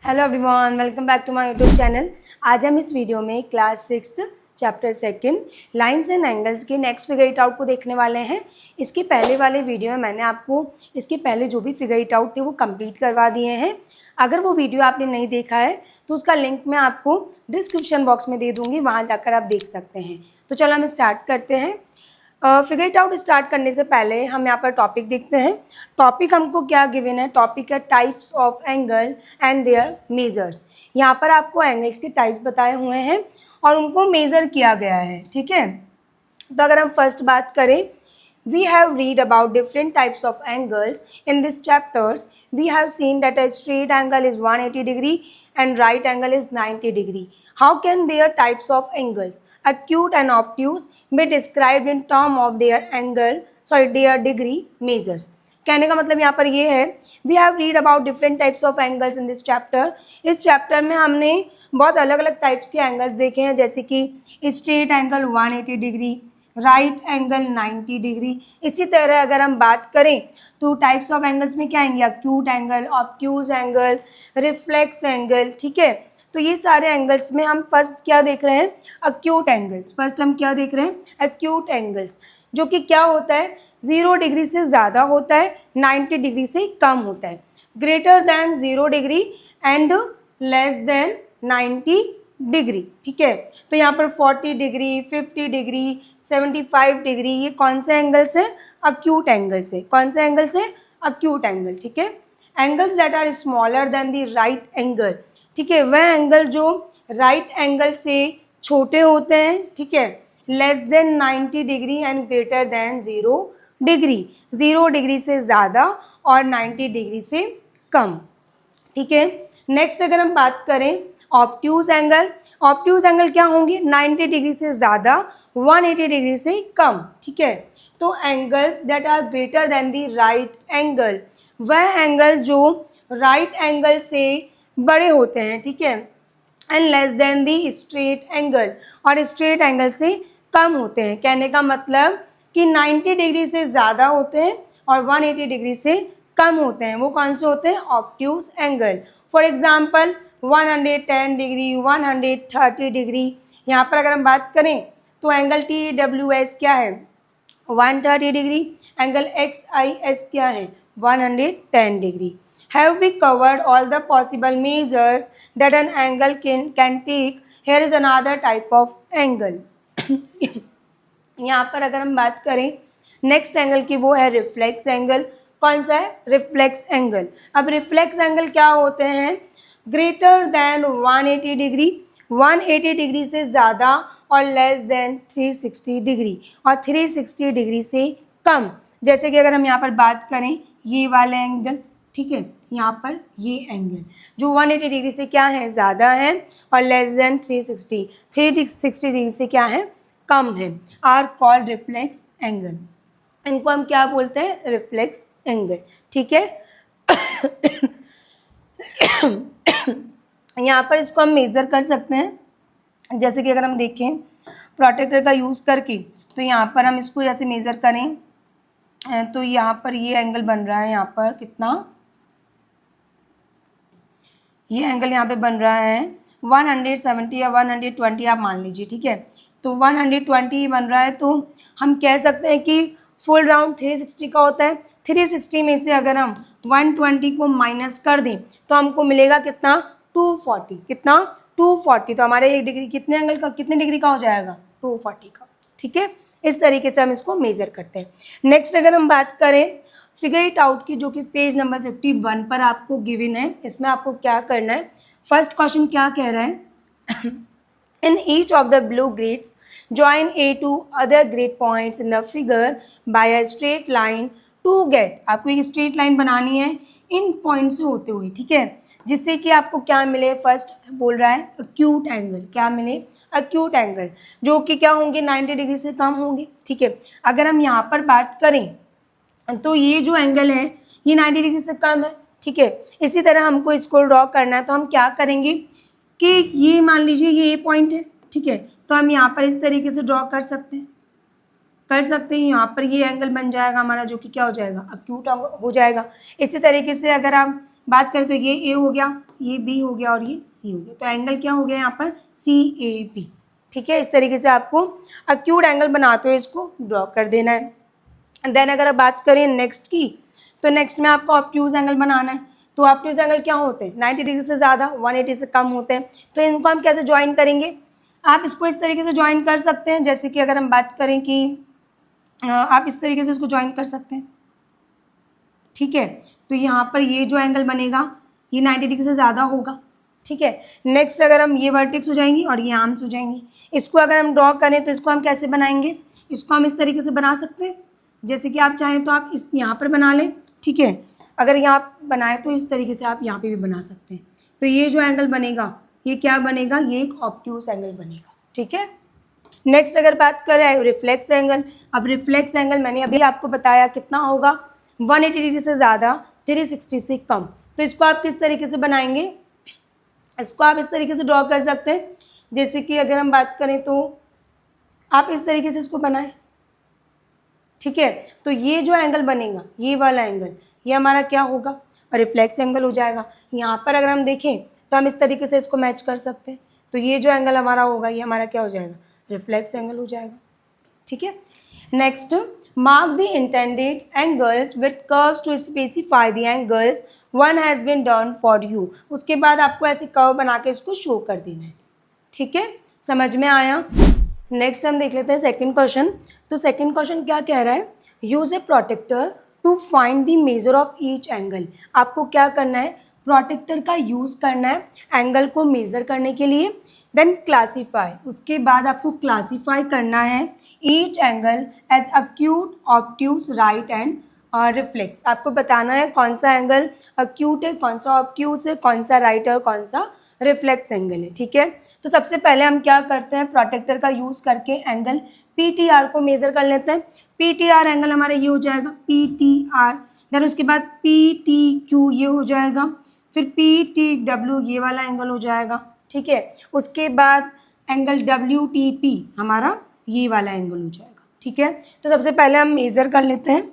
Hello everyone, welcome back to my YouTube channel. आज हम इस वीडियो में class 6 chapter 2 lines and angles के नेक्स्ट फिगर इट आउट को देखने वाले हैं। इसके पहले वाले वीडियो में मैंने आपको इसके पहले जो भी फिगर इट आउट थे वो कंप्लीट करवा दिए हैं। अगर वो वीडियो आपने नहीं देखा है तो उसका लिंक मैं आपको डिस्क्रिप्शन बॉक्स में दे दूँगी, वहाँ जाकर आप देख सकते हैं। तो चलो हम स्टार्ट करते हैं। फिगर इट आउट स्टार्ट करने से पहले हम यहाँ पर टॉपिक देखते हैं। टॉपिक हमको क्या गिवन है? टॉपिक है types of angle and there measures. यहाँ पर आपको एंगल्स के टाइप्स बताए हुए हैं और उनको मेज़र किया गया है, ठीक है। तो अगर हम फर्स्ट बात करें, we have read about different types of angles in this chapters. We have seen that a straight angle is 180 degree and right angle is 90 degree. How can their types of angles, acute and obtuse, be described in term of their their degree measures? कहने का मतलब यहाँ पर ये है, we have read about different types of angles in this chapter. इस chapter में हमने बहुत अलग अलग टाइप्स के एंगल्स देखे हैं, जैसे कि straight angle 180 degree, right angle 90 degree. इसी तरह अगर हम बात करें तो टाइप्स ऑफ एंगल्स में क्या आएंगे? Acute angle, obtuse angle, reflex angle, ठीक है। तो ये सारे एंगल्स में हम फर्स्ट क्या देख रहे हैं? Acute angles. फर्स्ट हम क्या देख रहे हैं? एक्यूट एंगल्स, जो कि क्या होता है? 0 डिग्री से ज़्यादा होता है, 90 डिग्री से कम होता है। Greater than 0 degree and less then 90 degree, ठीक है। तो यहाँ पर 40 डिग्री, 50 डिग्री, 75 डिग्री, ये कौन से एंगल्स हैं? एक्यूट एंगल्स है। कौन से एंगल्स हैं? एक्यूट एंगल, ठीक है। Angles that are smaller than the right angle, ठीक है, वह एंगल जो राइट एंगल से छोटे होते हैं, ठीक है। Less than 90 degree and greater than 0 degree, 0 degree से ज़्यादा और 90 डिग्री से कम, ठीक है। नेक्स्ट अगर हम बात करें ऑब्ट्यूज एंगल, ऑब्ट्यूज एंगल क्या होंगे? 90 डिग्री से ज़्यादा, 180 डिग्री से कम, ठीक है। तो angles that are greater than the right angle, वह एंगल जो राइट एंगल से बड़े होते हैं, ठीक है। And less than the straight angle, और स्ट्रेट एंगल से कम होते हैं। कहने का मतलब कि 90 डिग्री से ज़्यादा होते हैं और 180 डिग्री से कम होते हैं, वो कौन से होते हैं? Obtuse angle. For example 110 degree, 130 degree. यहाँ पर अगर हम बात करें तो एंगल TWS क्या है? 130 डिग्री। एंगल XIS क्या है? 110 degree. Have we covered all the possible measures that an angle can take? Here is another type of angle. यहाँ पर अगर हम बात करें नेक्स्ट एंगल की, वो है रिफ्लेक्स एंगल। कौन सा है? Reflex angle. अब रिफ्लेक्स एंगल क्या होते हैं? ग्रेटर देन 180 डिग्री, 180 डिग्री से ज़्यादा और लेस देन 360 डिग्री, और 360 डिग्री से कम। जैसे कि अगर हम यहाँ पर बात करें ये वाले एंगल, ठीक है, यहाँ पर ये एंगल जो 180 डिग्री से क्या है? ज़्यादा है, और लेस देन 360 डिग्री से क्या है? कम है, आर कॉल्ड रिफ्लेक्स एंगल। इनको हम क्या बोलते हैं? रिफ्लेक्स एंगल, ठीक है। यहाँ पर इसको हम मेज़र कर सकते हैं, जैसे कि अगर हम देखें प्रोटेक्टर का यूज़ करके, तो यहाँ पर हम इसको ऐसे मेज़र करें तो यहाँ पर ये एंगल बन रहा है, यहाँ पर कितना, ये एंगल यहाँ पे बन रहा है 170 या 120 आप मान लीजिए, ठीक है। तो 120 बन रहा है, तो हम कह सकते हैं कि फुल राउंड 360 का होता है। 360 में से अगर हम 120 को माइनस कर दें तो हमको मिलेगा कितना? 240। कितना? 240। तो हमारे एक डिग्री कितने एंगल का, कितने डिग्री का हो जाएगा? 240 का, ठीक है। इस तरीके से हम इसको मेज़र करते हैं। नेक्स्ट अगर हम बात करें फिगर इट आउट की, जो कि पेज नंबर 51 पर आपको गिवन है, इसमें आपको क्या करना है? फर्स्ट क्वेश्चन क्या कह रहा है? In each of the blue grids, join A to other grid points in the figure by a straight line to get. आपको एक स्ट्रेट लाइन बनानी है इन पॉइंट से होते हुए, ठीक है, जिससे कि आपको क्या मिले? फर्स्ट बोल रहा है एक्यूट एंगल। क्या मिले? एक्यूट एंगल, जो कि क्या होंगे? 90 डिग्री से कम होंगे, ठीक है। अगर हम यहाँ पर बात करें तो ये जो एंगल है ये 90 डिग्री से कम है, ठीक है। इसी तरह हमको इसको ड्रॉ करना है, तो हम क्या करेंगे कि ये मान लीजिए ये पॉइंट है, ठीक है, तो हम यहाँ पर इस तरीके से ड्रॉ कर सकते हैं, यहाँ पर ये एंगल बन जाएगा हमारा, जो कि क्या हो जाएगा? एक्यूट हो जाएगा। इसी तरीके से अगर आप बात करें तो ये ए हो गया, ये बी हो गया और ये सी हो गया। तो एंगल क्या हो गया यहाँ पर, CAB। ठीक है, इस तरीके से आपको अक्यूट एंगल बनाते हुए इसको ड्रॉ कर देना है। देन अगर आप बात करें नेक्स्ट की, तो नेक्स्ट में आपको ऑब्ट्यूज एंगल बनाना है। तो ऑब्ट्यूज एंगल क्या होते हैं, 90 डिग्री से ज़्यादा, 180 से कम होते हैं। तो इनको हम कैसे ज्वाइन करेंगे, आप इसको इस तरीके से ज्वाइन कर सकते हैं। जैसे कि अगर हम बात करें कि आप इस तरीके से इसको ज्वाइन कर सकते हैं। ठीक है, तो यहाँ पर ये जो एंगल बनेगा ये 90 डिग्री से ज़्यादा होगा। ठीक है, नेक्स्ट अगर हम ये वर्टेक्स हो जाएंगी और ये आर्म्स हो जाएंगी। इसको अगर हम ड्रॉ करें तो इसको हम कैसे बनाएंगे, इसको हम इस तरीके से बना सकते हैं। जैसे कि आप चाहें तो आप इस यहाँ पर बना लें। ठीक है, अगर यहाँ बनाए तो इस तरीके से आप यहाँ पे भी बना सकते हैं। तो ये जो एंगल बनेगा ये क्या बनेगा, ये एक ऑब्ट्यूज एंगल बनेगा। ठीक है, नेक्स्ट अगर बात करें रिफ्लेक्स एंगल। अब रिफ्लेक्स एंगल मैंने अभी आपको बताया कितना होगा, 180 डिग्री से ज़्यादा, 360 से कम। तो इसको आप किस तरीके से बनाएंगे, इसको आप इस तरीके से ड्रॉ कर सकते हैं। जैसे कि अगर हम बात करें तो आप इस तरीके से इसको बनाएं। ठीक है, तो ये जो एंगल बनेगा ये वाला एंगल, ये हमारा क्या होगा, रिफ्लेक्स एंगल हो जाएगा। यहाँ पर अगर हम देखें तो हम इस तरीके से इसको मैच कर सकते हैं। तो ये जो एंगल हमारा होगा ये हमारा क्या हो जाएगा, रिफ्लेक्स एंगल हो जाएगा। ठीक है, next, mark the intended angles with curves to specify the angles one has been done for you. उसके बाद आपको ऐसे कर्व बना के इसको शो कर देना है। ठीक है, समझ में आया। नेक्स्ट हम देख लेते हैं सेकंड क्वेश्चन। तो सेकंड क्वेश्चन क्या कह रहा है, use a protractor to find the measure of each angle. आपको क्या करना है, प्रोटेक्टर का यूज़ करना है एंगल को मेज़र करने के लिए। देन क्लासीफाई, उसके बाद आपको क्लासीफाई करना है each angle as acute, obtuse, right and reflex. आपको बताना है कौन सा एंगल अक्यूट है, कौन सा ऑब्ट्यूज है, कौन सा राइट है और कौन सा रिफ्लेक्स एंगल है। ठीक है, तो सबसे पहले हम क्या करते हैं, प्रोटेक्टर का यूज़ करके एंगल PTR को मेज़र कर लेते हैं। PTR एंगल हमारा ये हो जाएगा PTR। देन उसके बाद PTQ ये हो जाएगा, फिर PTW ये वाला एंगल हो जाएगा। ठीक है, उसके बाद एंगल WTP हमारा ये वाला एंगल हो जाएगा। ठीक है, तो सबसे पहले हम मेज़र कर लेते हैं।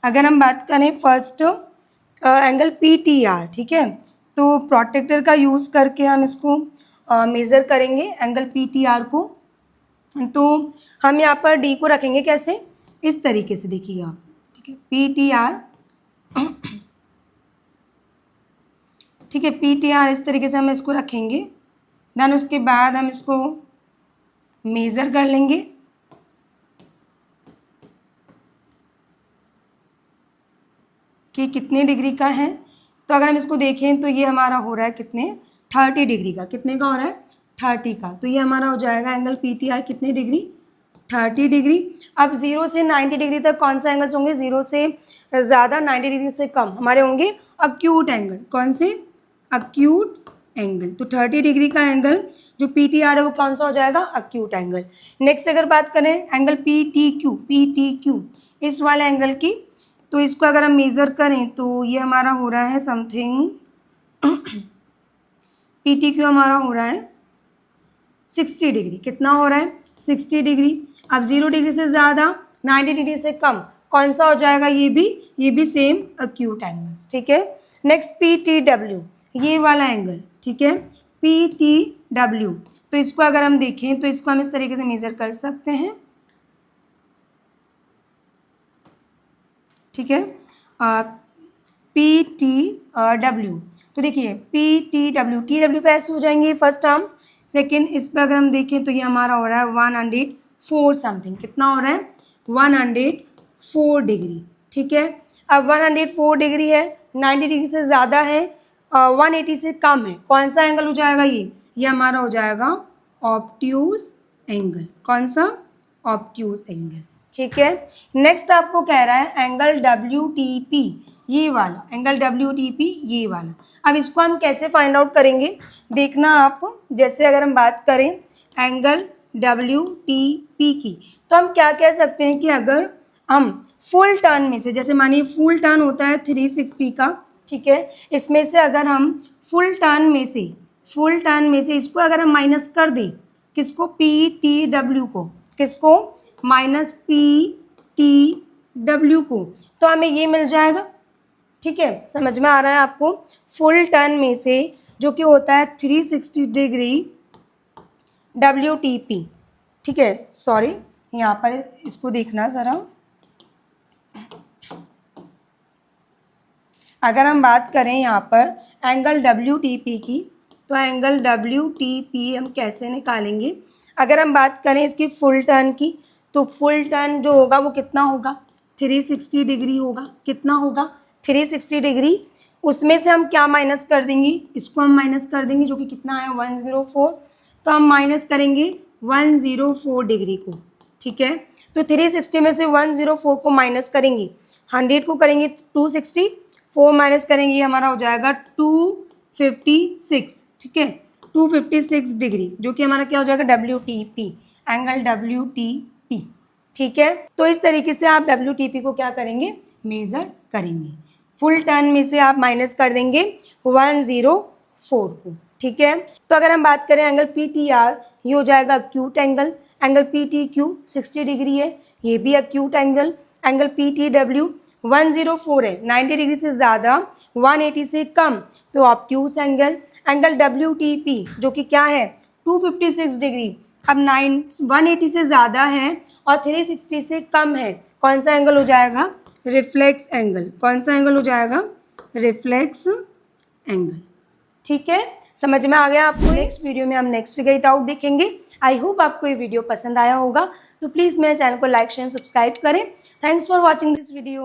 अगर हम बात करें फर्स्ट एंगल PTR, ठीक है, तो प्रोटेक्टर का यूज़ करके हम इसको मेज़र करेंगे एंगल PTR को। तो हम यहाँ पर D को रखेंगे कैसे, इस तरीके से देखिएगा आप। ठीक है, PTR, ठीक है, PTR इस तरीके से हम इसको रखेंगे। देन उसके बाद हम इसको मेज़र कर लेंगे। कि कितने डिग्री का है, तो अगर हम इसको देखें तो ये हमारा हो रहा है कितने, 30 डिग्री का। कितने का हो रहा है, 30 का। तो ये हमारा हो जाएगा एंगल PTR कितने डिग्री, 30 डिग्री। अब 0 से 90 डिग्री तक कौन सा एंगल्स होंगे, 0 से ज़्यादा, 90 डिग्री से कम हमारे होंगे अक्यूट एंगल। कौन से, अक्यूट एंगल। तो 30 डिग्री का एंगल जो PTR है वो कौन सा हो जाएगा, अक्यूट एंगल। नेक्स्ट अगर बात करें एंगल PTQ, इस वाले एंगल की, तो इसको अगर हम मेज़र करें तो ये हमारा हो रहा है समथिंग PTQ हमारा हो रहा है 60 डिग्री। कितना हो रहा है, 60 डिग्री। अब 0 डिग्री से ज़्यादा, 90 डिग्री से कम कौन सा हो जाएगा, ये भी सेम अक्यूट एंगल्स। ठीक है, नेक्स्ट PTW ये वाला एंगल। ठीक है, PTW, तो इसको अगर हम देखें तो इसको हम इस तरीके से मेज़र कर सकते हैं। ठीक है, PTW, तो देखिए TW पे ऐसे हो जाएंगे फर्स्ट टर्म। सेकेंड इस पर अगर हम देखें तो ये हमारा हो रहा है 104 समथिंग। कितना हो रहा है, 104 डिग्री। ठीक है, अब 104 डिग्री है, 90 डिग्री से ज़्यादा है, 180 से कम है, कौन सा एंगल हो जाएगा, ये हमारा हो जाएगा ऑब्ट्यूज एंगल। कौन सा, ऑब्ट्यूज एंगल। ठीक है, नेक्स्ट आपको कह रहा है एंगल WTP ये वाला, एंगल WTP ये वाला। अब इसको हम कैसे फाइंड आउट करेंगे, देखना आप। जैसे अगर हम बात करें एंगल WTP की, तो हम क्या कह सकते हैं कि अगर हम फुल टर्न में से, जैसे मानिए फुल टर्न होता है 360 का, ठीक है, इसमें से अगर हम फुल टर्न में से इसको अगर हम माइनस कर दें, किसको, PTW को, किसको, माइनस PTW को, तो हमें ये मिल जाएगा। ठीक है, समझ में आ रहा है आपको। फुल टर्न में से जो कि होता है 360 डिग्री WTP। ठीक है, सॉरी यहाँ पर इसको देखना ज़रा। अगर हम बात करें यहाँ पर एंगल WTP की, तो एंगल WTP हम कैसे निकालेंगे। अगर हम बात करें इसकी फुल टर्न की, तो फुल टर्न जो होगा वो कितना होगा, 360 डिग्री होगा। कितना होगा, 360 डिग्री। उसमें से हम क्या माइनस कर देंगे, इसको हम माइनस कर देंगे, जो कि कितना है 104। तो हम माइनस करेंगे 104 डिग्री को। ठीक है, तो 360 में से 104 को माइनस करेंगे, 100 को करेंगे 260, 4 माइनस करेंगे, हमारा हो जाएगा 256। ठीक है, 256 डिग्री, जो कि हमारा क्या हो जाएगा WTP, एंगल WTP। ठीक है, तो इस तरीके से आप WTP को क्या करेंगे, मेज़र करेंगे। फुल टर्न में से आप माइनस कर देंगे 104 को। ठीक है, तो अगर हम बात करें एंगल PTR, ये हो जाएगा acute angle. Angle PTQ 60 degree है, ये भी एक्यूट एंगल। एंगल PTW 104 है, 90 डिग्री से ज़्यादा, 180 से कम, तो ऑब्ट्यूस एंगल। एंगल WTP जो कि क्या है 256 डिग्री। अब 180 से ज़्यादा है और 360 से कम है, कौन सा एंगल हो जाएगा, रिफ्लेक्स एंगल। कौन सा एंगल हो जाएगा, रिफ्लेक्स एंगल। ठीक है, समझ में आ गया आपको। नेक्स्ट वीडियो में हम नेक्स्ट फिगर इट आउट देखेंगे। आई होप आपको ये वीडियो पसंद आया होगा, तो प्लीज़ मेरे चैनल को लाइक शेयर सब्सक्राइब करें। Thanks for watching this video.